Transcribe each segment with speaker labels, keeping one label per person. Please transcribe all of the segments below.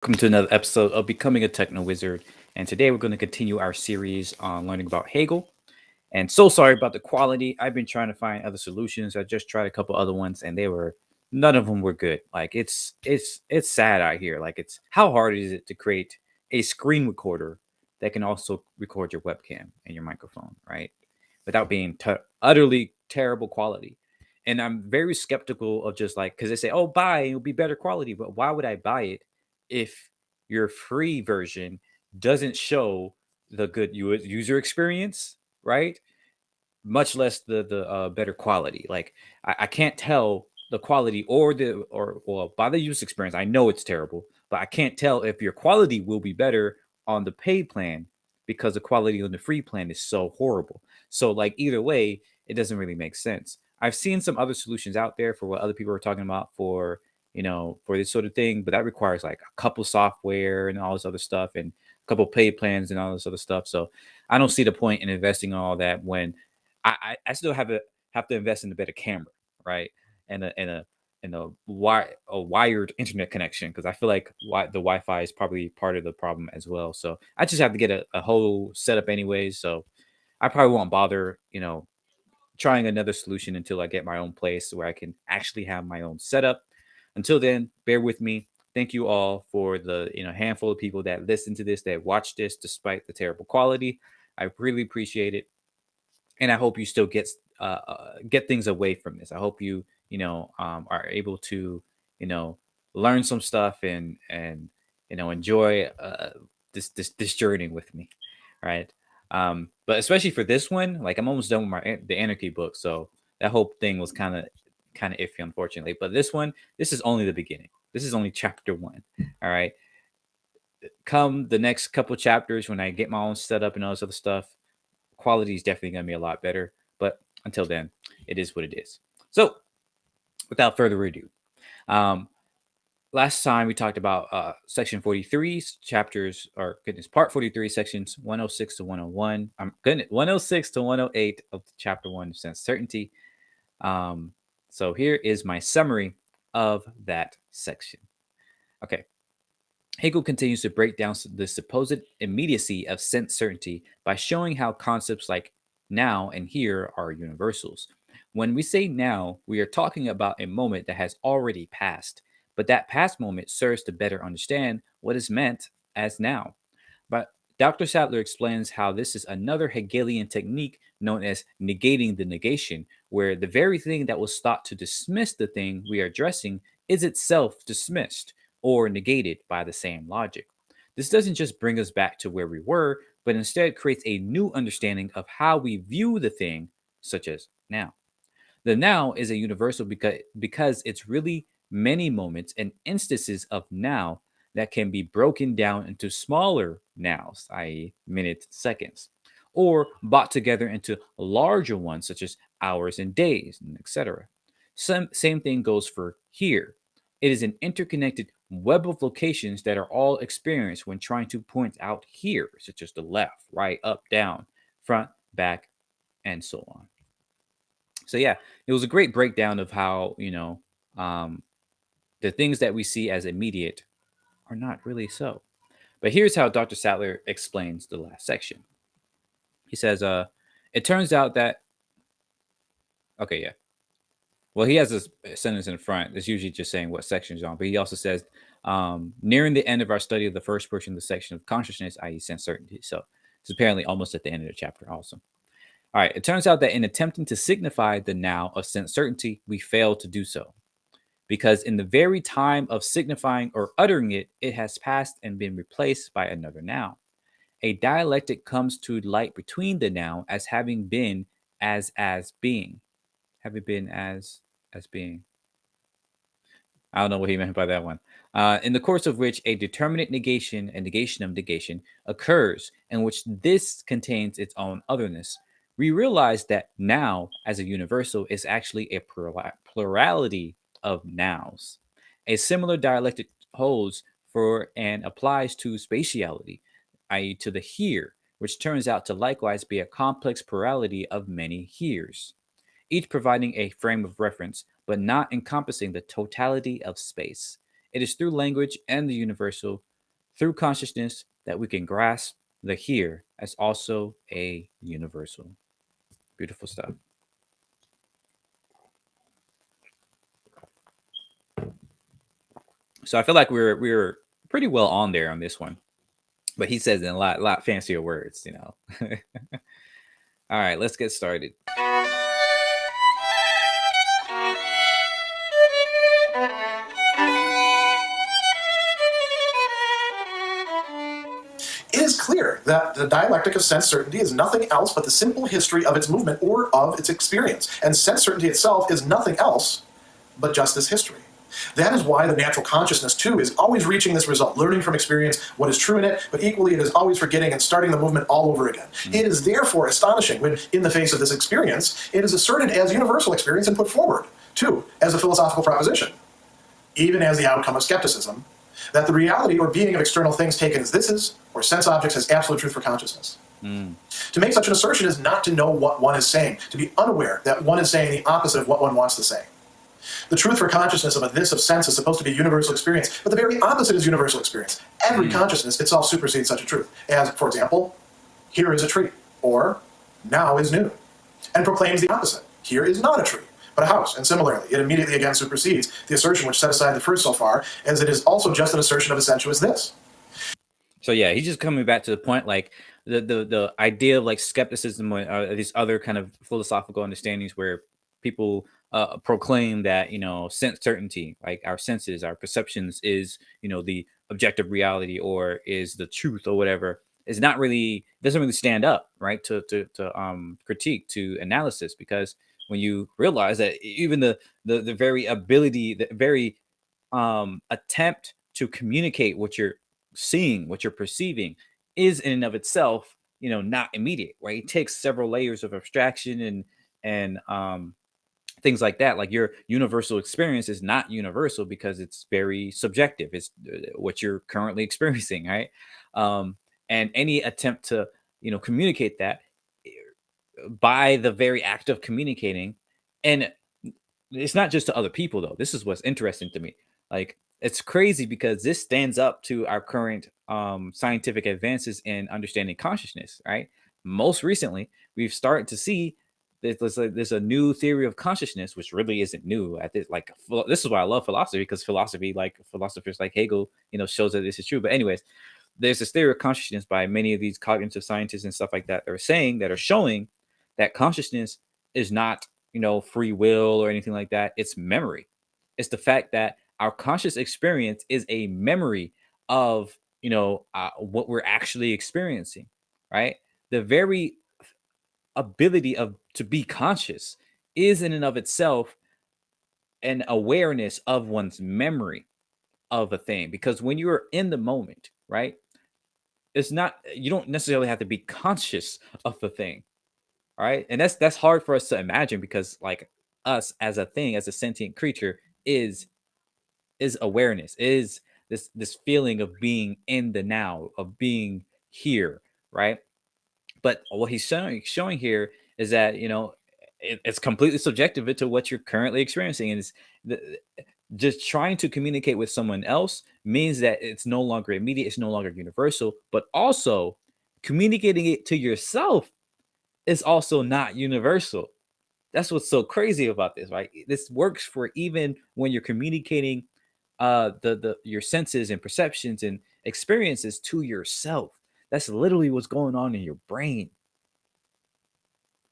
Speaker 1: Welcome to another episode of Becoming a Techno Wizard. And today we're going to continue our series on learning about Hegel. And so sorry about the quality. I've been trying to find other solutions. I just tried a couple other ones, and they were none of them were good. Like it's sad out here. Like it's how hard is it to create a screen recorder that can also record your webcam and your microphone, right? Without being utterly terrible quality. And I'm very skeptical of just like because they say, "Oh, buy it'll be better quality," but why would I buy it if your free version doesn't show the good user experience, right? Much less the better quality. Like I can't tell the quality or well by the user experience. I know it's terrible, but I can't tell if your quality will be better on the paid plan because the quality on the free plan is so horrible. So like either way, it doesn't really make sense. I've seen some other solutions out there for what other people are talking about for for this sort of thing, but that requires like a couple software and all this other stuff and a couple paid plans and all this other stuff. So I don't see the point in investing in all that when I still have to invest in a better camera, right? And a wired internet connection because I feel like the Wi-Fi is probably part of the problem as well. So I just have to get a whole setup anyways. So I probably won't bother, trying another solution until I get my own place where I can actually have my own setup. Until then, bear with me. Thank you all for the handful of people that listen to this, that watch this despite the terrible quality. I really appreciate it, and I hope you still get things away from this. I hope you are able to you know learn some stuff and enjoy this journey with me, right? But especially for this one, like I'm almost done with the Anarchy book, so that whole thing was kind of iffy, unfortunately. But this is only the beginning. This is only chapter one. All right. Come the next couple chapters when I get my own setup and all this other stuff, quality is definitely going to be a lot better. But until then, it is what it is. So, without further ado, um, last time we talked about section 43, chapters, or goodness, part 43, sections 106 to 101. Goodness, 106 to 108 of chapter 1 of sense certainty. Um, so, here is my summary of that section. Okay. Hegel continues to break down the supposed immediacy of sense certainty by showing how concepts like now and here are universals. When we say now, we are talking about a moment that has already passed, but that past moment serves to better understand what is meant as now. But Dr. Sattler explains how this is another Hegelian technique known as negating the negation, where the very thing that was thought to dismiss the thing we are addressing is itself dismissed or negated by the same logic. This doesn't just bring us back to where we were, but instead creates a new understanding of how we view the thing, such as now. The now is a universal because it's really many moments and instances of now that can be broken down into smaller nows, i.e., minutes, seconds, or brought together into larger ones such as hours and days, and etc. Same thing goes for here. It is an interconnected web of locations that are all experienced when trying to point out here, such as the left, right, up, down, front, back, and so on. So yeah, it was a great breakdown of how um, the things that we see as immediate are not really so. But here's how Dr. Sattler explains the last section. He says, it turns out that okay, yeah. Well, he has this sentence in front that's usually just saying what section is on, but he also says, nearing the end of our study of the first portion of the section of consciousness, i.e., sense certainty. So it's apparently almost at the end of the chapter, also. All right, it turns out that in attempting to signify the now of sense certainty, we fail to do so. Because in the very time of signifying or uttering it, it has passed and been replaced by another now. A dialectic comes to light between the now as having been as being. Having been as being. I don't know what he meant by that one. In the course of which a determinate negation and negation of negation occurs, in which this contains its own otherness. We realize that now, as a universal, is actually a plurality of nows. A similar dialectic holds for and applies to spatiality, i.e., to the here, which turns out to likewise be a complex plurality of many heres, each providing a frame of reference, but not encompassing the totality of space. It is through language and the universal through consciousness that we can grasp the here as also a universal. Beautiful stuff. So I feel like we're pretty well on there on this one, but he says in a lot fancier words, you know. All right, let's get started.
Speaker 2: It is clear that the dialectic of sense certainty is nothing else but the simple history of its movement or of its experience, and sense certainty itself is nothing else but just this history. That is why the natural consciousness, too, is always reaching this result, learning from experience what is true in it, but equally it is always forgetting and starting the movement all over again. It is therefore astonishing when, in the face of this experience, it is asserted as universal experience and put forward, too, as a philosophical proposition, even as the outcome of skepticism, that the reality or being of external things taken as this is, or sense objects as absolute truth for consciousness. To make such an assertion is not to know what one is saying, to be unaware that one is saying the opposite of what one wants to say. The truth for consciousness of a this of sense is supposed to be universal experience, but the very opposite is universal experience. Every consciousness itself supersedes such a truth, as, for example, here is a tree, or now is noon, and proclaims the opposite. Here is not a tree, but a house, and similarly, it immediately again supersedes the assertion which set aside the first so far, as it is also just an assertion of a sensuous this.
Speaker 1: So yeah, he's just coming back to the point, like the idea of like skepticism or these other kind of philosophical understandings where people proclaim that, you know, sense certainty, like our senses, our perceptions is, you know, the objective reality or is the truth or whatever, is not really, doesn't really stand up, right, to critique, to analysis, because when you realize that even the very ability, the very attempt to communicate what you're seeing, what you're perceiving, is in and of itself, you know, not immediate, right? It takes several layers of abstraction and things like that. Like your universal experience is not universal because it's very subjective. It's what you're currently experiencing, right? And any attempt to, you know, communicate that by the very act of communicating, and it's not just to other people though. This is what's interesting to me. Like it's crazy because this stands up to our current scientific advances in understanding consciousness, right? Most recently, we've started to see that there's a new theory of consciousness, which really isn't new. I think like this is why I love philosophy, because philosophy, like philosophers like Hegel, you know, shows that this is true. But anyways, there's this theory of consciousness by many of these cognitive scientists and stuff like that. That are showing that consciousness is not, you know, free will or anything like that. It's memory. It's the fact that our conscious experience is a memory of, you know, what we're actually experiencing, right? The very ability of to be conscious is in and of itself an awareness of one's memory of a thing, because when you're in the moment, right, it's not, you don't necessarily have to be conscious of the thing, right? And that's hard for us to imagine, because like us as a thing, as a sentient creature, is awareness, is this feeling of being in the now, of being here, right? But what he's showing here is that, you know, it's completely subjective to what you're currently experiencing, and it's the, just trying to communicate with someone else means that it's no longer immediate, it's no longer universal, but also communicating it to yourself is also not universal. That's what's so crazy about this, right? This works for even when you're communicating the your senses and perceptions and experiences to yourself. That's literally what's going on in your brain.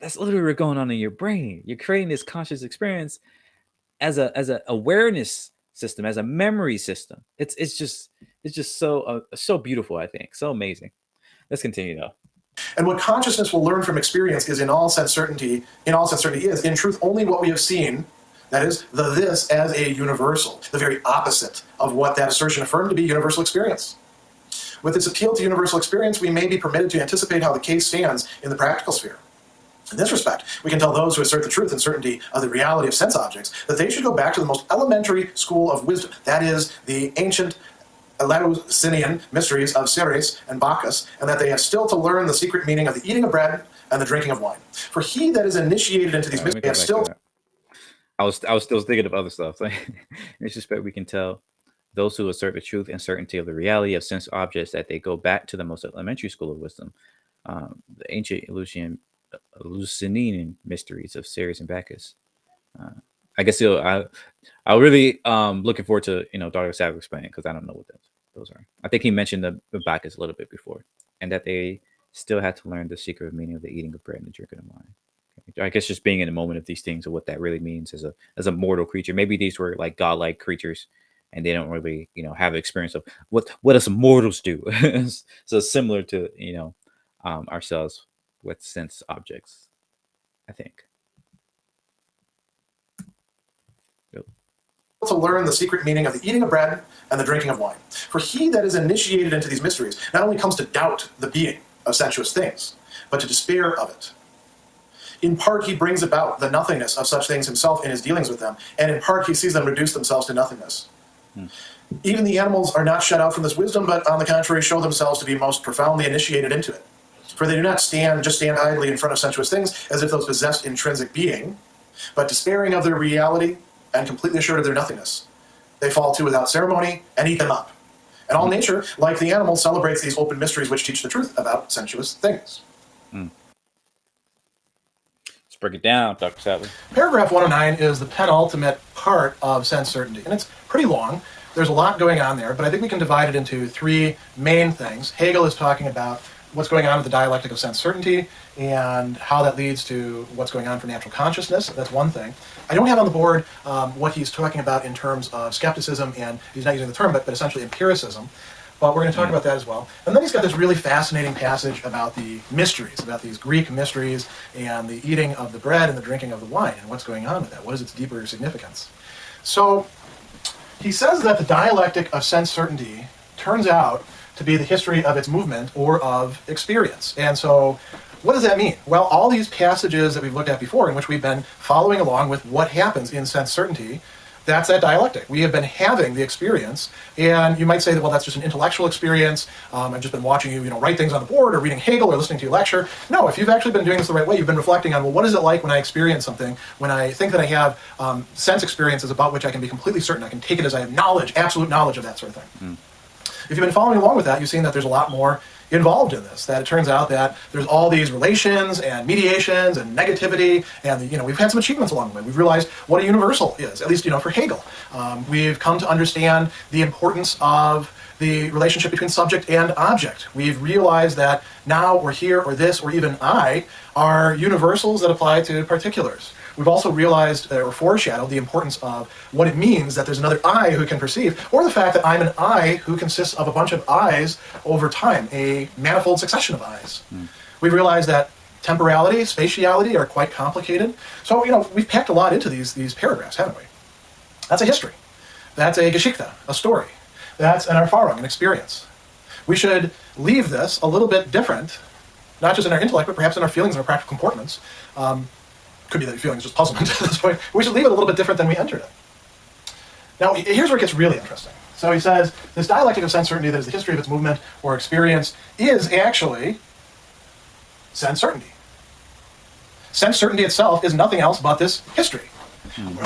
Speaker 1: That's literally what's going on in your brain. You're creating this conscious experience as a awareness system, as a memory system. It's just so beautiful, I think. So amazing. Let's continue though.
Speaker 2: And what consciousness will learn from experience is in all sense certainty is in truth only what we have seen, that is, the this as a universal, the very opposite of what that assertion affirmed to be universal experience. With its appeal to universal experience, we may be permitted to anticipate how the case stands in the practical sphere. In this respect, we can tell those who assert the truth and certainty of the reality of sense objects that they should go back to the most elementary school of wisdom, that is, the ancient Eleusinian mysteries of Ceres and Bacchus, and that they have still to learn the secret meaning of the eating of bread and the drinking of wine. For he that is initiated into these mysteries has still...
Speaker 1: I was still thinking of other stuff. In this respect, we can tell those who assert the truth and certainty of the reality of sense objects that they go back to the most elementary school of wisdom, the ancient Eleusinian mysteries of Ceres and Bacchus. Uh, I guess I really looking forward to Dr. Savage explaining because I don't know what those are. I think he mentioned the Bacchus a little bit before, and that they still had to learn the secret meaning of the eating of bread and the drinking of wine. I guess just being in the moment of these things or what that really means as a mortal creature. Maybe these were like godlike creatures, and they don't really have experience of what us mortals do. So similar to ourselves with sense objects, I think.
Speaker 2: To learn the secret meaning of the eating of bread and the drinking of wine. For he that is initiated into these mysteries not only comes to doubt the being of sensuous things, but to despair of it. In part, he brings about the nothingness of such things himself in his dealings with them, and in part, he sees them reduce themselves to nothingness. Even the animals are not shut out from this wisdom, but on the contrary, show themselves to be most profoundly initiated into it. For they do not stand idly in front of sensuous things as if those possessed intrinsic being, but despairing of their reality and completely assured of their nothingness, they fall to without ceremony and eat them up. And all nature, like the animal, celebrates these open mysteries which teach the truth about sensuous things.
Speaker 1: Let's break it down, Dr. Sadler.
Speaker 2: Paragraph 109 is the penultimate part of sense certainty, and it's pretty long. There's a lot going on there, but I think we can divide it into three main things. Hegel is talking about what's going on with the dialectic of sense certainty and how that leads to what's going on for natural consciousness. That's one thing. I don't have on the board what he's talking about in terms of skepticism, and he's not using the term, but essentially empiricism. But we're going to talk about that as well. And then he's got this really fascinating passage about the mysteries, about these Greek mysteries and the eating of the bread and the drinking of the wine, and what's going on with that. What is its deeper significance? So he says that the dialectic of sense certainty turns out to be the history of its movement or of experience. And so what does that mean? Well, all these passages that we've looked at before in which we've been following along with what happens in sense certainty, that's that dialectic. We have been having the experience, and you might say that, well, that's just an intellectual experience. I've just been watching you, write things on the board or reading Hegel or listening to your lecture. No, if you've actually been doing this the right way, you've been reflecting on, well, what is it like when I experience something, when I think that I have sense experiences about which I can be completely certain, I can take it as I have knowledge, absolute knowledge of that sort of thing. If you've been following along with that, you've seen that there's a lot more involved in this, that it turns out that there's all these relations and mediations and negativity, and we've had some achievements along the way. We've realized what a universal is, at least for Hegel. We've come to understand the importance of the relationship between subject and object. We've realized that now or here or this or even I are universals that apply to particulars. We've also realized or foreshadowed the importance of what it means that there's another I who can perceive, or the fact that I'm an I who consists of a bunch of I's over time, a manifold succession of I's. We've realized that temporality, spatiality are quite complicated. So, we've packed a lot into these paragraphs, haven't we? That's a history. That's a Geschichte, a story. That's an Erfahrung, an experience. We should leave this a little bit different, not just in our intellect, but perhaps in our feelings and our practical comportments. Could be that your feelings just puzzlement at this point. We should leave it a little bit different than we entered it. Now, here's where it gets really interesting. So he says, this dialectic of sense certainty that is the history of its movement or experience is actually sense certainty. Sense certainty itself is nothing else but this history.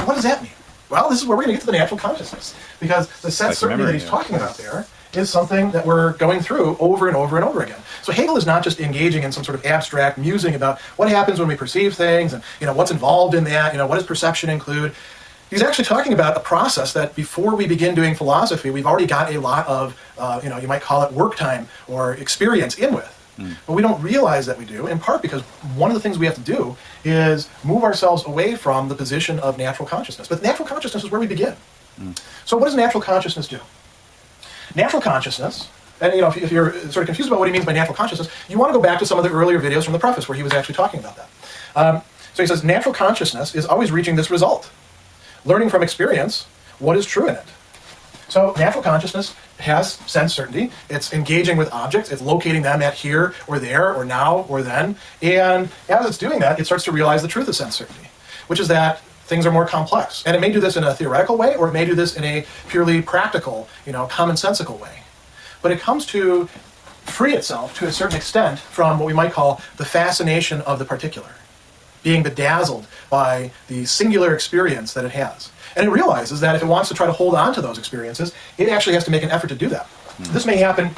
Speaker 2: What does that mean? Well, this is where we're going to get to the natural consciousness, because the sense certainty that he's talking about there is something that we're going through over and over and over again. So Hegel is not just engaging in some sort of abstract musing about what happens when we perceive things and what's involved in that, what does perception include. He's actually talking about a process that before we begin doing philosophy, we've already got a lot of, you might call it work time or experience in with. But we don't realize that we do, in part because one of the things we have to do is move ourselves away from the position of natural consciousness. But natural consciousness is where we begin. So what does natural consciousness do? Natural consciousness, and if you're sort of confused about what he means by natural consciousness, you want to go back to some of the earlier videos from the preface where he was actually talking about that. So he says, natural consciousness is always reaching this result, learning from experience what is true in it. So natural consciousness has sense certainty. It's engaging with objects. It's locating them at here or there or now or then. And as it's doing that, it starts to realize the truth of sense certainty, which is that things are more complex. And it may do this in a theoretical way, or it may do this in a purely practical, commonsensical way. But it comes to free itself to a certain extent from what we might call the fascination of the particular. being bedazzled by the singular experience that it has. And it realizes that if it wants to try to hold on to those experiences, it actually has to make an effort to do that. This may happen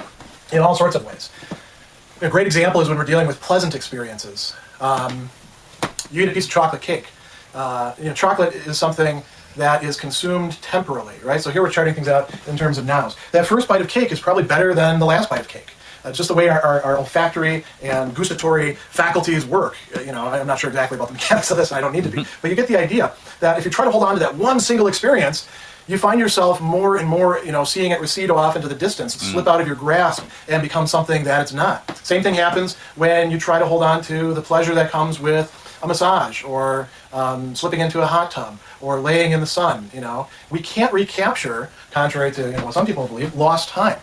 Speaker 2: in all sorts of ways. A great example is when we're dealing with pleasant experiences. You eat a piece of chocolate cake. Chocolate is something that is consumed temporally, right? So here we're charting things out in terms of nows. That first bite of cake is probably better than the last bite of cake. Just the way our olfactory and gustatory faculties work. I'm not sure exactly about the mechanics of this, and I don't need to be. But you get the idea that if you try to hold on to that one single experience, you find yourself more and more, seeing it recede off into the distance, slip out of your grasp, and become something that it's not. Same thing happens when you try to hold on to the pleasure that comes with a massage, or slipping into a hot tub, or laying in the sun. We can't recapture, contrary to what some people believe, lost time.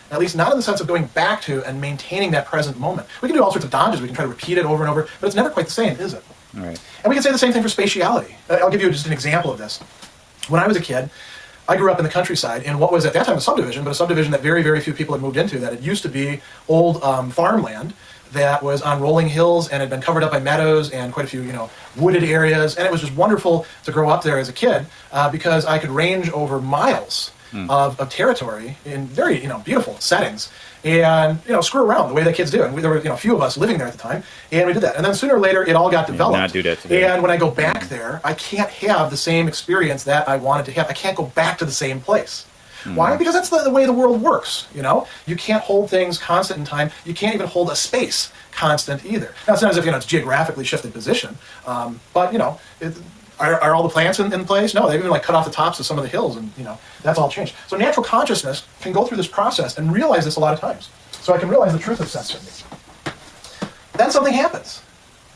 Speaker 2: At least not in the sense of going back to and maintaining that present moment. We can do all sorts of dodges. We can try to repeat it over and over, but it's never quite the same, is it?
Speaker 1: Right.
Speaker 2: And we can say the same thing for spatiality. I'll give you just an example of this. When I was a kid, I grew up in the countryside in what was at that time a subdivision, but a subdivision that very, very few people had moved into, that it used to be old farmland that was on rolling hills and had been covered up by meadows and quite a few, wooded areas. And it was just wonderful to grow up there as a kid because I could range over miles of territory in very, beautiful settings and, screw around the way that kids do. And there were, a few of us living there at the time, and we did that. And then sooner or later, it all got developed.
Speaker 1: Not do that today.
Speaker 2: And when I go back there, I can't have the same experience that I wanted to have. I can't go back to the same place. Why? Because that's the way the world works, You can't hold things constant in time. You can't even hold a space constant either. Now, it's not as if, it's geographically shifted position, but, are all the plants in place? No, they've even cut off the tops of some of the hills, and that's all changed. So natural consciousness can go through this process and realize this a lot of times. So I can realize the truth of sense certainty. Then something happens,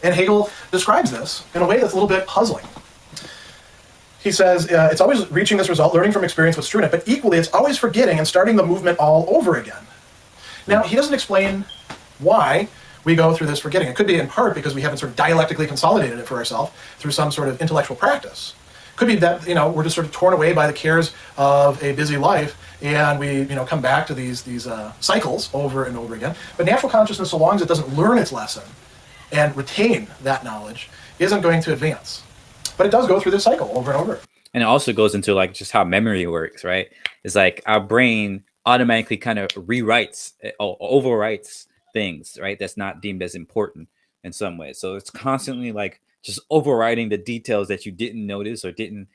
Speaker 2: and Hegel describes this in a way that's a little bit puzzling. He says it's always reaching this result, learning from experience what's true in it, but equally it's always forgetting and starting the movement all over again. Now, he doesn't explain why we go through this forgetting. It could be in part because we haven't sort of dialectically consolidated it for ourselves through some sort of intellectual practice. Could be that, we're just sort of torn away by the cares of a busy life, and we, come back to these cycles over and over again. But natural consciousness, so long as it doesn't learn its lesson and retain that knowledge, isn't going to advance. But it does go through this cycle over and over.
Speaker 1: And it also goes into just how memory works, right? It's like our brain automatically kind of rewrites or overwrites things, right? That's not deemed as important in some ways. So it's constantly just overriding the details that you didn't notice or didn't,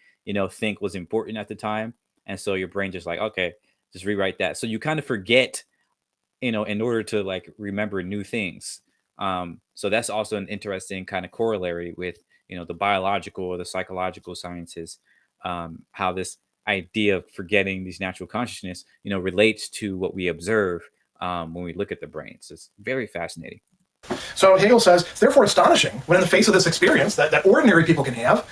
Speaker 1: think was important at the time. And so your brain just okay, just rewrite that. So you kind of forget, in order to remember new things. So that's also an interesting kind of corollary with, the biological or the psychological sciences, how this idea of forgetting these natural consciousness, relates to what we observe when we look at the brain. So it's very fascinating.
Speaker 2: So Hegel says, therefore astonishing, when in the face of this experience that ordinary people can have,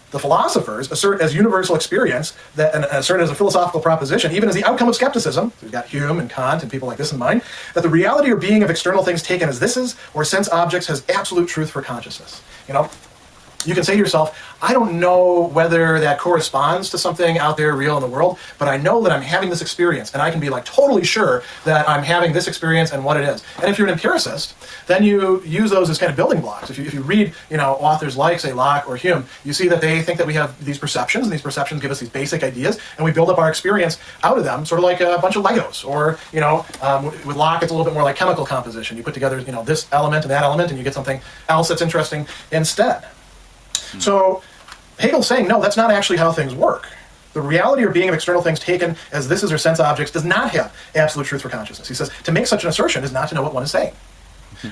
Speaker 2: the philosophers assert as universal experience, and assert as a philosophical proposition, even as the outcome of skepticism, we've got Hume and Kant and people like this in mind, that the reality or being of external things taken as this is, or sense objects, has absolute truth for consciousness. You can say to yourself, I don't know whether that corresponds to something out there real in the world, but I know that I'm having this experience, and I can be totally sure that I'm having this experience and what it is. And if you're an empiricist, then you use those as kind of building blocks. If you read, authors like, say, Locke or Hume, you see that they think that we have these perceptions, and these perceptions give us these basic ideas, and we build up our experience out of them, sort of like a bunch of Legos. Or, with Locke, it's a little bit more like chemical composition. You put together, this element and that element, and you get something else that's interesting instead. So Hegel's saying, no, that's not actually how things work. The reality or being of external things taken as this is or sense objects does not have absolute truth for consciousness. He says, to make such an assertion is not to know what one is saying,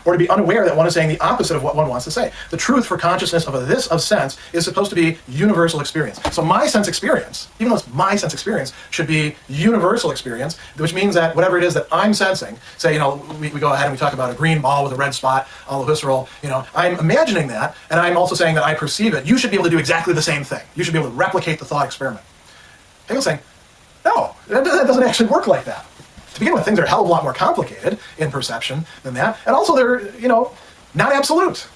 Speaker 2: or to be unaware that one is saying the opposite of what one wants to say. The truth for consciousness of this of sense is supposed to be universal experience. So my sense experience, even though it's my sense experience, should be universal experience, which means that whatever it is that I'm sensing, say, we go ahead and we talk about a green ball with a red spot, all the visceral, I'm imagining that, and I'm also saying that I perceive it. You should be able to do exactly the same thing. You should be able to replicate the thought experiment. Hegel's saying, no, that doesn't actually work like that. To begin with, things are a hell of a lot more complicated in perception than that. And also they're, not absolute.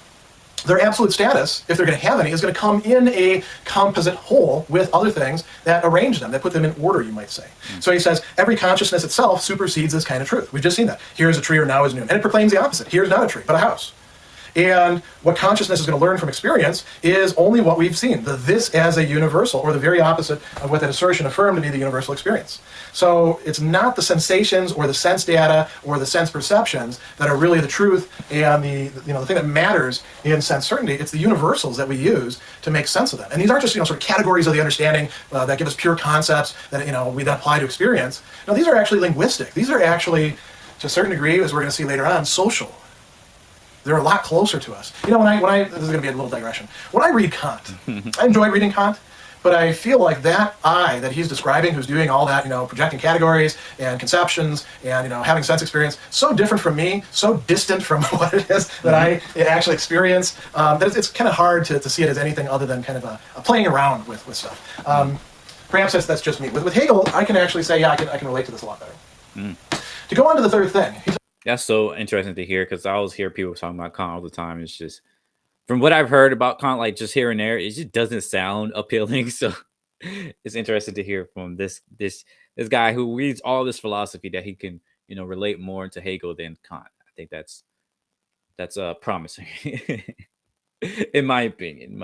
Speaker 2: Their absolute status, if they're going to have any, is going to come in a composite whole with other things that arrange them, that put them in order, you might say. So he says, every consciousness itself supersedes this kind of truth. We've just seen that. Here is a tree or now is noon. And it proclaims the opposite. Here is not a tree, but a house. And what consciousness is going to learn from experience is only what we've seen, the this as a universal, or the very opposite of what that assertion affirmed to be the universal experience. So it's not the sensations or the sense data or the sense perceptions that are really the truth and the thing that matters in sense certainty. It's the universals that we use to make sense of them. And these aren't just sort of categories of the understanding that give us pure concepts that we then apply to experience. No, these are actually linguistic. These are actually, to a certain degree, as we're going to see later on, social. They're a lot closer to us. When I this is going to be a little digression. When I read Kant, I enjoy reading Kant, but I feel like that I that he's describing, who's doing all that, projecting categories and conceptions and having sense experience, so different from me, so distant from what it is that I actually experience, that it's kind of hard to see it as anything other than kind of a playing around with stuff. Perhaps that's just me. With Hegel, I can actually say, yeah, I can relate to this a lot better. To go on to the third thing.
Speaker 1: That's so interesting to hear, because I always hear people talking about Kant all the time. It's just, from what I've heard about Kant, like just here and there, it just doesn't sound appealing. So it's interesting to hear from this guy who reads all this philosophy that he can relate more to Hegel than Kant. I think that's promising, in my opinion.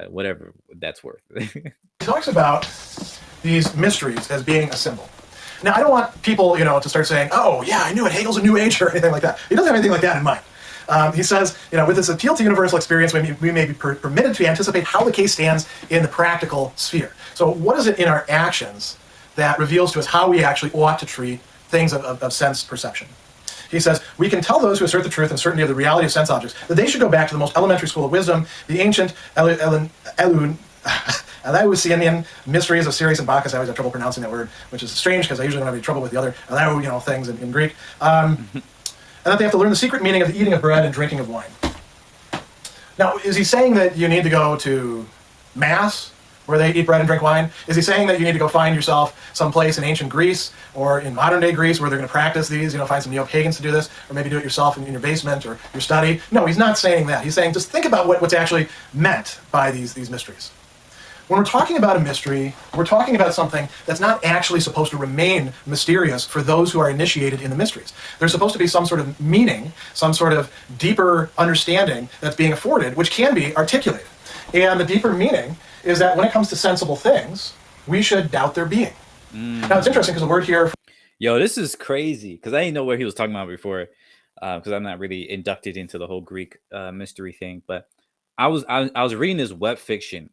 Speaker 1: Whatever that's worth.
Speaker 2: He talks about these mysteries as being a symbol. Now, I don't want people, to start saying, "Oh, yeah, I knew it. Hegel's a New Age," or anything like that. He doesn't have anything like that in mind. He says, with this appeal to universal experience, we may be permitted to anticipate how the case stands in the practical sphere. So, what is it in our actions that reveals to us how we actually ought to treat things of sense perception? He says, we can tell those who assert the truth and certainty of the reality of sense objects that they should go back to the most elementary school of wisdom, the ancient Eleusinian mysteries of Sirius and Bacchus. I always have trouble pronouncing that word, which is strange because I usually don't have any trouble with the other things in Greek. And that they have to learn the secret meaning of the eating of bread and drinking of wine. Now, is he saying that you need to go to Mass where they eat bread and drink wine? Is he saying that you need to go find yourself someplace in ancient Greece or in modern day Greece where they're going to practice these, find some neo-pagans to do this, or maybe do it yourself in your basement or your study? No, he's not saying that. He's saying just think about what's actually meant by these mysteries. When we're talking about a mystery, we're talking about something that's not actually supposed to remain mysterious for those who are initiated in the mysteries. There's supposed to be some sort of meaning, some sort of deeper understanding that's being afforded, which can be articulated. And the deeper meaning is that when it comes to sensible things, we should doubt their being. Now, it's interesting because the word here...
Speaker 1: Yo, this is crazy, because I didn't know what he was talking about before, because I'm not really inducted into the whole Greek mystery thing. But I was reading this web fiction.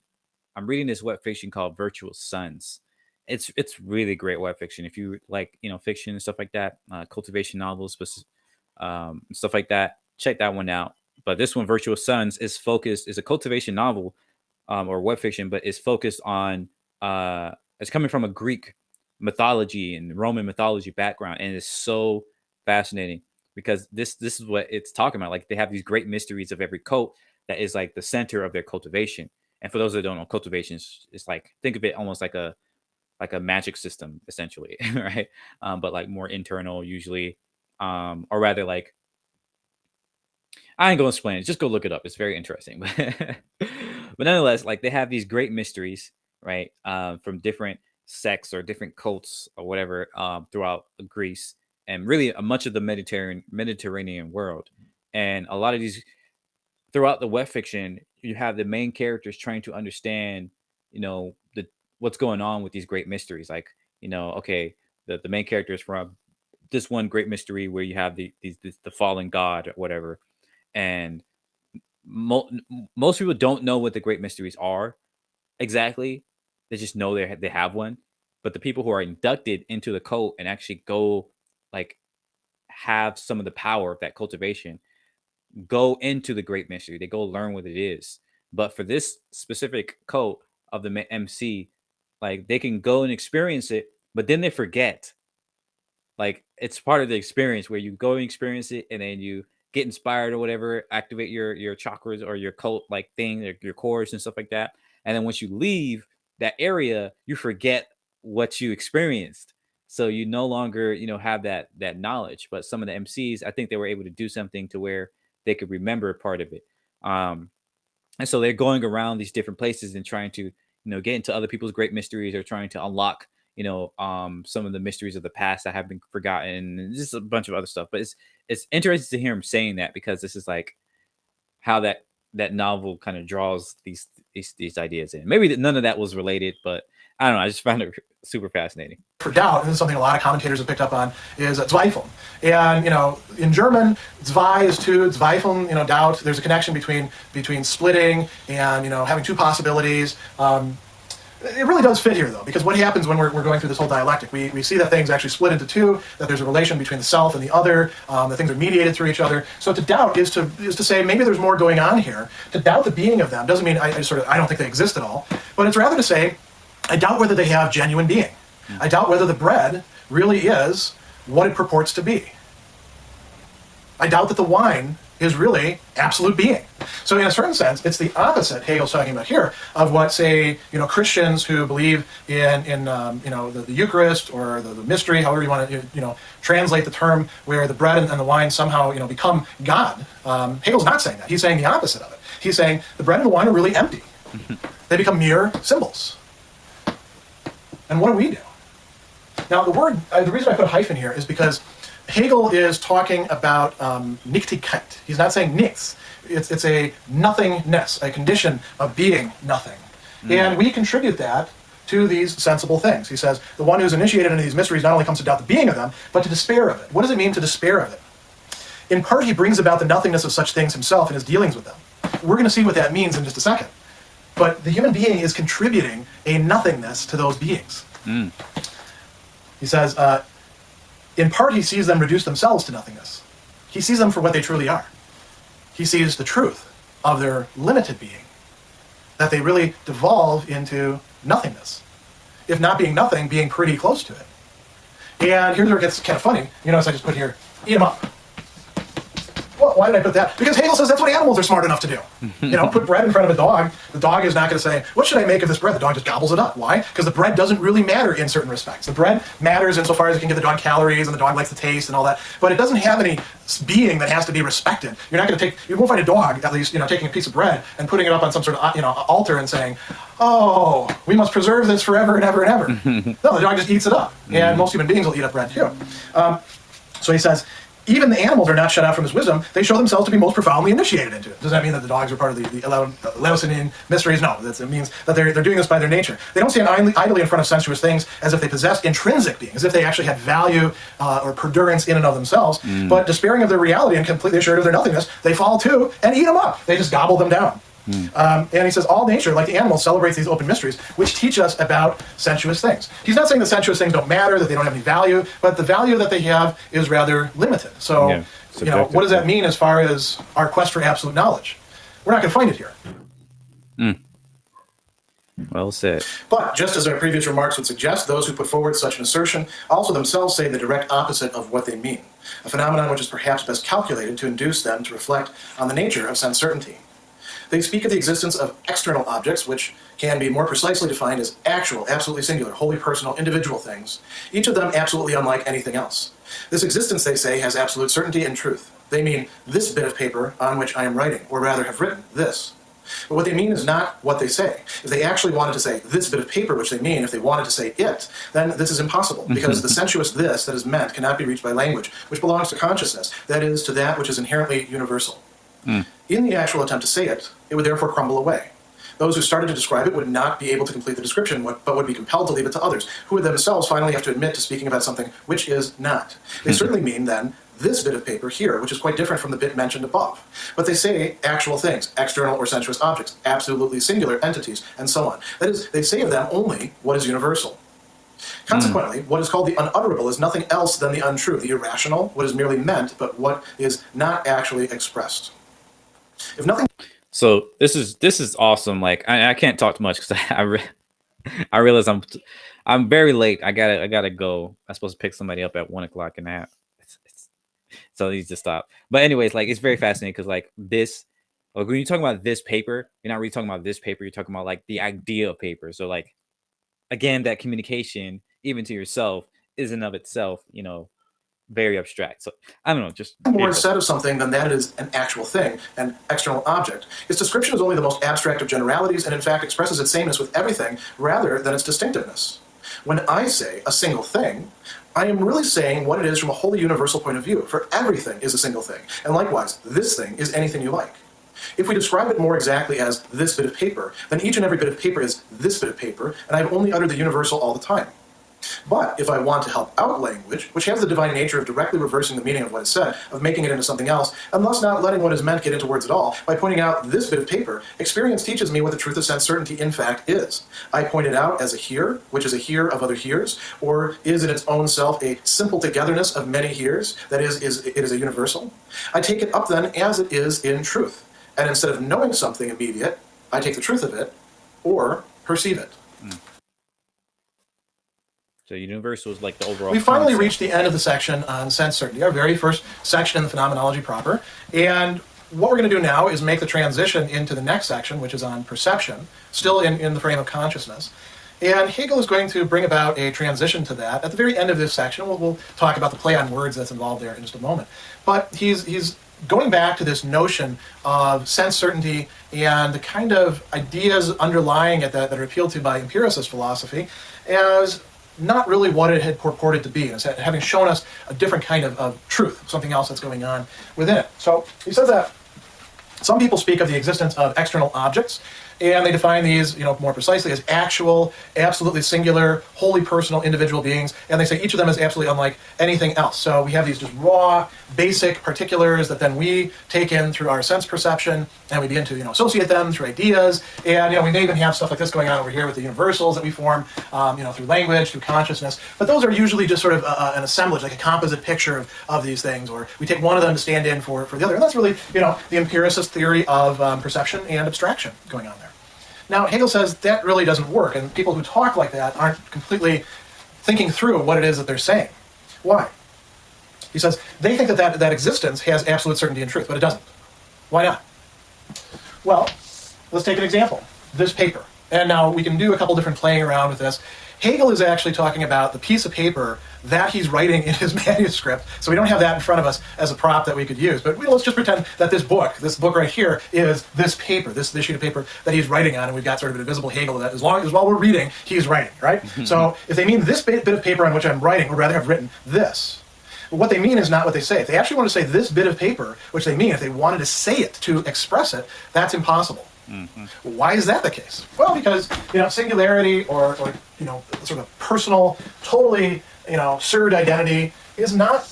Speaker 1: I'm reading this web fiction called Virtual Sons. It's really great web fiction. If you like, fiction and stuff like that, cultivation novels, stuff like that, check that one out. But this one, Virtual Sons, is a cultivation novel, or web fiction, but it's focused on, it's coming from a Greek mythology and Roman mythology background. And it's so fascinating because this is what it's talking about. Like, they have these great mysteries of every cult that is like the center of their cultivation. And for those that don't know, cultivation is like, think of it almost like a magic system, essentially, right? But like more internal usually, or rather like, I ain't gonna explain it. Just go look it up. It's very interesting. But nonetheless, like, they have these great mysteries, right? From different sects or different cults or whatever, throughout Greece and really much of the Mediterranean world. And a lot of these throughout the web fiction, you have the main characters trying to understand, what's going on with these great mysteries. Like, okay, the main character is from this one great mystery where you have the fallen god or whatever, and most people don't know what the great mysteries are exactly. They just know they have one. But the people who are inducted into the cult and actually go, like, have some of the power of that cultivation, go into the great mystery. They go learn what it is. But for this specific cult of the MC, like, they can go and experience it, but then they forget. Like, it's part of the experience where you go and experience it, and then you get inspired or whatever, activate your chakras or your cult like thing, your cores and stuff like that. And then once you leave that area, you forget what you experienced. So you no longer, have that knowledge. But some of the MCs, I think they were able to do something to where they could remember part of it. And so they're going around these different places and trying to, get into other people's great mysteries, or trying to unlock, some of the mysteries of the past that have been forgotten, and just a bunch of other stuff. But it's interesting to hear him saying that, because this is like how that novel kind of draws these ideas in. Maybe none of that was related, but I don't know. I just found it super fascinating.
Speaker 2: For doubt, and this is something a lot of commentators have picked up on, is Zweifel. And in German, zwei is two, Zweifeln, doubt. There's a connection between splitting and having two possibilities. It really does fit here, though, because what happens when we're going through this whole dialectic? We see that things actually split into two, that there's a relation between the self and the other, that things are mediated through each other. So to doubt is to say maybe there's more going on here. To doubt the being of them doesn't mean I don't think they exist at all, but it's rather to say I doubt whether they have genuine being. I doubt whether the bread really is what it purports to be. I doubt that the wine is really absolute being. So in a certain sense, it's the opposite Hegel's talking about here of what, say, Christians who believe in the Eucharist or the mystery, however you want to translate the term, where the bread and the wine somehow become God. Hegel's not saying that. He's saying the opposite of it. He's saying the bread and the wine are really empty. They become mere symbols. And what do we do? Now, the reason I put a hyphen here is because Hegel is talking about Nichtigkeit. He's not saying nichts. It's a nothingness, a condition of being nothing. And we contribute that to these sensible things. He says, the one who's initiated into these mysteries not only comes to doubt the being of them, but to despair of it. What does it mean to despair of it? In part, he brings about the nothingness of such things himself in his dealings with them. We're going to see what that means in just a second. But the human being is contributing a nothingness to those beings. He says, in part, he sees them reduce themselves to nothingness. He sees them for what they truly are. He sees the truth of their limited being, that they really devolve into nothingness. If not being nothing, being pretty close to it. And here's where it gets kind of funny. You notice I just put here, eat them up. Well, why did I put that? Because Hegel says that's what animals are smart enough to do. Put bread in front of a dog. The dog is not going to say, what should I make of this bread? The dog just gobbles it up. Why? Because the bread doesn't really matter in certain respects. The bread matters insofar as it can give the dog calories and the dog likes the taste and all that. But it doesn't have any being that has to be respected. You're not going to you won't find a dog, at least, taking a piece of bread and putting it up on some sort of, altar and saying, oh, we must preserve this forever and ever and ever. No, the dog just eats it up. And most human beings will eat up bread too. So he says, even the animals are not shut out from his wisdom. They show themselves to be most profoundly initiated into it. Does that mean that the dogs are part of the Eleusinian mysteries? No, it means that they're doing this by their nature. They don't stand idly in front of sensuous things as if they possessed intrinsic being, as if they actually had value or perdurance in and of themselves. But despairing of their reality and completely assured of their nothingness, they fall too and eat them up. They just gobble them down. And he says all nature, like the animals, celebrates these open mysteries, which teach us about sensuous things. He's not saying that sensuous things don't matter, that they don't have any value, but the value that they have is rather limited. So, what does that mean as far as our quest for absolute knowledge? We're not going to find it here.
Speaker 1: Well said.
Speaker 2: But just as our previous remarks would suggest, those who put forward such an assertion also themselves say the direct opposite of what they mean, a phenomenon which is perhaps best calculated to induce them to reflect on the nature of sense certainty. They speak of the existence of external objects, which can be more precisely defined as actual, absolutely singular, wholly personal, individual things, each of them absolutely unlike anything else. This existence, they say, has absolute certainty and truth. They mean this bit of paper on which I am writing, or rather have written this. But what they mean is not what they say. If they actually wanted to say this bit of paper, which they mean, if they wanted to say it, then this is impossible, because the sensuous this that is meant cannot be reached by language, which belongs to consciousness, that is, to that which is inherently universal. In the actual attempt to say it, it would therefore crumble away. Those who started to describe it would not be able to complete the description, but would be compelled to leave it to others, who would themselves finally have to admit to speaking about something which is not. They certainly mean, then, this bit of paper here, which is quite different from the bit mentioned above. But they say actual things, external or sensuous objects, absolutely singular entities, and so on. That is, they say of them only what is universal. Consequently, what is called the unutterable is nothing else than the untrue, the irrational, what is merely meant, but what is not actually expressed. If nothing.
Speaker 1: So this is awesome. Like I can't talk too much because I realize I'm very late. I gotta go. I'm supposed to pick somebody up at 1:00 and that. So I need to stop. But anyways, like it's very fascinating because like this, like when you talk about this paper, you're not really talking about this paper. You're talking about like the idea of paper. So like again, that communication, even to yourself, is in of itself, very abstract. So I don't know, just
Speaker 2: more is said of something than that it is an actual thing, an external object. Its description is only the most abstract of generalities, and in fact expresses its sameness with everything rather than its distinctiveness. When I say a single thing, I am really saying what it is from a wholly universal point of view, for everything is a single thing. And likewise, this thing is anything you like. If we describe it more exactly as this bit of paper, then each and every bit of paper is this bit of paper, and I've only uttered the universal all the time. But if I want to help out language, which has the divine nature of directly reversing the meaning of what is said, of making it into something else, and thus not letting what is meant get into words at all, by pointing out this bit of paper, experience teaches me what the truth of sense certainty in fact is. I point it out as a here, which is a here of other heres, or is in its own self a simple togetherness of many heres, that is it is a universal. I take it up then as it is in truth, and instead of knowing something immediate, I take the truth of it, or perceive it.
Speaker 1: So universal is like the overall.
Speaker 2: We finally
Speaker 1: concept.
Speaker 2: reached the end of the section on sense certainty, our very first section in the phenomenology proper. And what we're going to do now is make the transition into the next section, which is on perception, still in the frame of consciousness. And Hegel is going to bring about a transition to that. At the very end of this section, we'll talk about the play on words that's involved there in just a moment. But he's going back to this notion of sense certainty and the kind of ideas underlying it that are appealed to by empiricist philosophy as not really what it had purported to be, as having shown us a different kind of truth, something else that's going on within it. So he says that some people speak of the existence of external objects, and they define these, more precisely as actual, absolutely singular, wholly personal individual beings, and they say each of them is absolutely unlike anything else. So we have these just raw, basic particulars that then we take in through our sense perception, and we begin to, associate them through ideas, and, we may even have stuff like this going on over here with the universals that we form, through language, through consciousness, but those are usually just sort of an assemblage, like a composite picture of these things, or we take one of them to stand in for the other, and that's really, the empiricist theory of perception and abstraction going on there. Now, Hegel says that really doesn't work, and people who talk like that aren't completely thinking through what it is that they're saying. Why? He says they think that existence has absolute certainty and truth, but it doesn't. Why not? Well, let's take an example. This paper. And now we can do a couple different playing around with this. Hegel is actually talking about the piece of paper that he's writing in his manuscript. So we don't have that in front of us as a prop that we could use. But let's just pretend that this book right here, is this paper, this sheet of paper that he's writing on, and we've got sort of an invisible Hegel that as long as while we're reading, he's writing, right? So if they mean this bit of paper on which I'm writing, or rather have written this, but what they mean is not what they say. If they actually want to say this bit of paper, which they mean, if they wanted to say it, to express it, that's impossible. Why is that the case? Well, because singularity or sort of personal, totally surd identity is not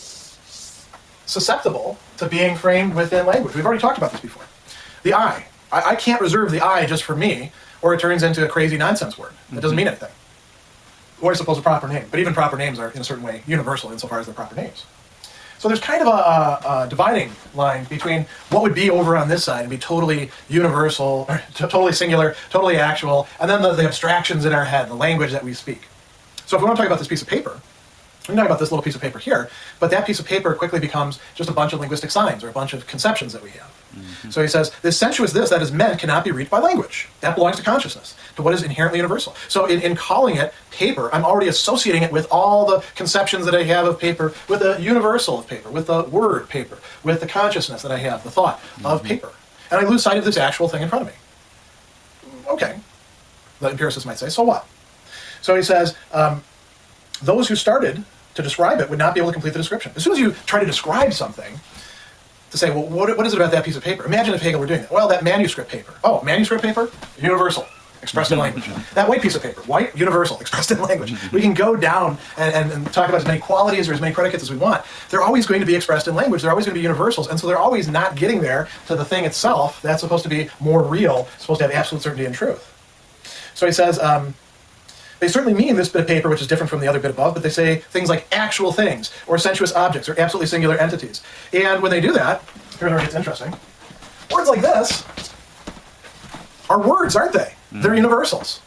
Speaker 2: susceptible to being framed within language. We've already talked about this before. The I can't reserve the I just for me, or it turns into a crazy nonsense word that doesn't mean anything. Or I suppose a proper name, but even proper names are in a certain way universal insofar as they're proper names. So there's kind of a dividing line between what would be over on this side and be totally universal, or totally singular, totally actual, and then the abstractions in our head, the language that we speak. So if we want to talk about this piece of paper, we can talk about this little piece of paper here, but that piece of paper quickly becomes just a bunch of linguistic signs or a bunch of conceptions that we have. So he says, this sensuous this that is meant cannot be reached by language. That belongs to consciousness, to what is inherently universal. So in calling it paper, I'm already associating it with all the conceptions that I have of paper, with the universal of paper, with the word paper, with the consciousness that I have, the thought of paper. And I lose sight of this actual thing in front of me. Okay, the empiricist might say, so what? So he says, those who started to describe it would not be able to complete the description. As soon as you try to describe something, to say, well, what is it about that piece of paper? Imagine if Hegel were doing that. Well, that manuscript paper. Oh, manuscript paper? Universal, expressed in language. That white piece of paper. White, universal, expressed in language. We can go down and talk about as many qualities or as many predicates as we want. They're always going to be expressed in language. They're always going to be universals. And so they're always not getting there to the thing itself that's supposed to be more real, supposed to have absolute certainty and truth. So he says, they certainly mean this bit of paper, which is different from the other bit above, but they say things like actual things, or sensuous objects, or absolutely singular entities. And when they do that, here's where it gets interesting. Words like this are words, aren't they? They're universals.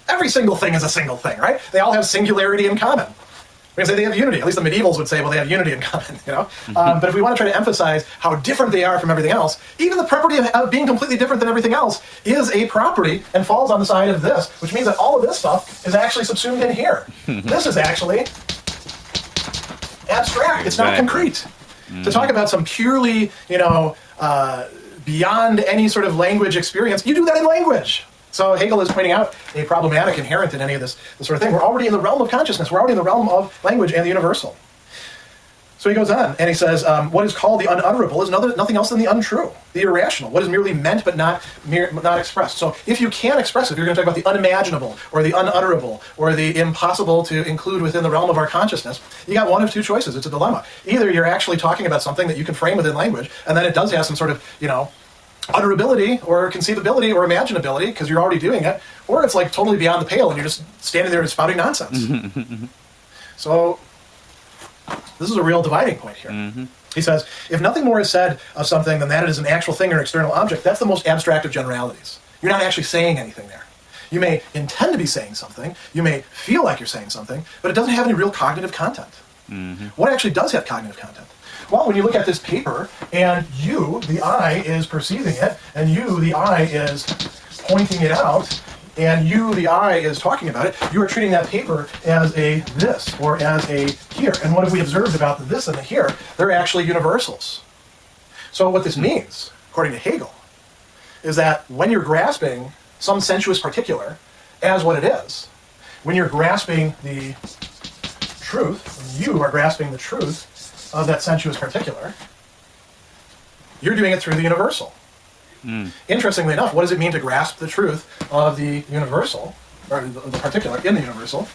Speaker 2: Every single thing is a single thing, right? They all have singularity in common. We're going to say they have unity. At least the medievals would say, well, they have unity in common, But if we want to try to emphasize how different they are from everything else, even the property of being completely different than everything else is a property and falls on the side of this, which means that all of this stuff is actually subsumed in here. This is actually abstract. It's not concrete. To talk about some purely, beyond any sort of language experience, you do that in language. So Hegel is pointing out a problematic inherent in any of this sort of thing. We're already in the realm of consciousness. We're already in the realm of language and the universal. So he goes on, and he says, what is called the unutterable is nothing else than the untrue, the irrational, what is merely meant but not expressed. So if you can express it, if you're going to talk about the unimaginable, or the unutterable, or the impossible to include within the realm of our consciousness, you got one of two choices. It's a dilemma. Either you're actually talking about something that you can frame within language, and then it does have some sort of, utterability, or conceivability, or imaginability, because you're already doing it, or it's like totally beyond the pale, and you're just standing there and spouting nonsense. So this is a real dividing point here. Mm-hmm. He says, if nothing more is said of something than that it is an actual thing or an external object, that's the most abstract of generalities. You're not actually saying anything there. You may intend to be saying something, you may feel like you're saying something, but it doesn't have any real cognitive content. Mm-hmm. What actually does have cognitive content? Well, when you look at this paper, and you, the I, is perceiving it, and you, the I, is pointing it out, and you, the I, is talking about it, you are treating that paper as a this, or as a here. And what have we observed about the this and the here? They're actually universals. So what this means, according to Hegel, is that when you're grasping some sensuous particular as what it is, when you're grasping the truth, when you are grasping the truth of that sensuous particular, you're doing it through the universal. Interestingly enough, what does it mean to grasp the truth of the universal, or the particular in the universal?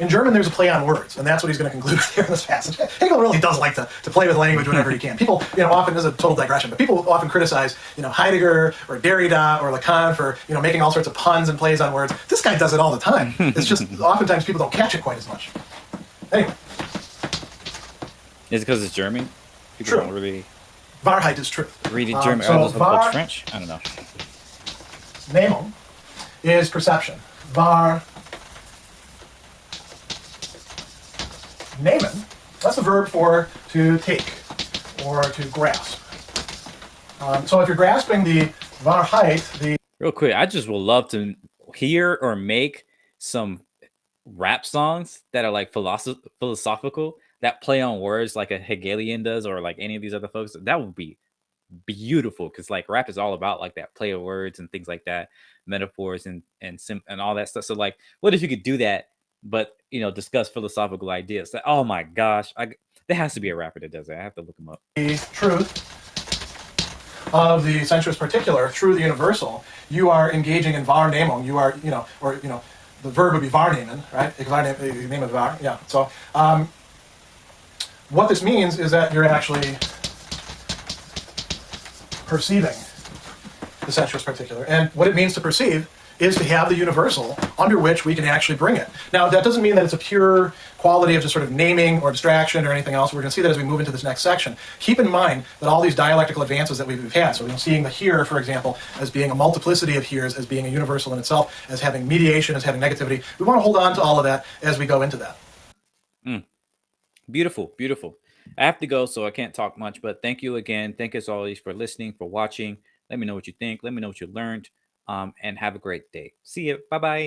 Speaker 2: In German, there's a play on words, and that's what he's going to conclude with here in this passage. Hegel really does like to play with language whenever he can. People, often, this is a total digression, but people often criticize, Heidegger or Derrida or Lacan for, making all sorts of puns and plays on words. This guy does it all the time. It's just oftentimes people don't catch it quite as much. Anyway.
Speaker 1: Is it because it's German? People
Speaker 2: True.
Speaker 1: Don't really
Speaker 2: Wahrheit is truth.
Speaker 1: reading German. So French? I don't know.
Speaker 2: Wahrnehmung is perception. Wahrnehmen, that's a verb for to take or to grasp. So if you're grasping the Wahrheit, the...
Speaker 1: Real quick, I just would love to hear or make some rap songs that are like philosophical, that play on words like a Hegelian does, or like any of these other folks. That would be beautiful, because like rap is all about like that play of words and things like that, metaphors and all that stuff. So like, what if you could do that, but discuss philosophical ideas? Like, oh my gosh, there has to be a rapper that does that. I have to look him up.
Speaker 2: The truth of the sensuous particular through the universal, you are engaging in Wahrnehmung. You are, the verb would be Wahrnehmen, right? Name of Wahr, yeah. So what this means is that you're actually perceiving the sensuous particular. And what it means to perceive is to have the universal under which we can actually bring it. Now, that doesn't mean that it's a pure quality of just sort of naming or abstraction or anything else. We're going to see that as we move into this next section. Keep in mind that all these dialectical advances that we've had, so seeing the here, for example, as being a multiplicity of heres, as being a universal in itself, as having mediation, as having negativity, we want to hold on to all of that as we go into that.
Speaker 1: Beautiful, beautiful. I have to go, so I can't talk much, but thank you again. Thank you as always for listening, for watching. Let me know what you think. Let me know what you learned, and have a great day. See you. Bye-bye.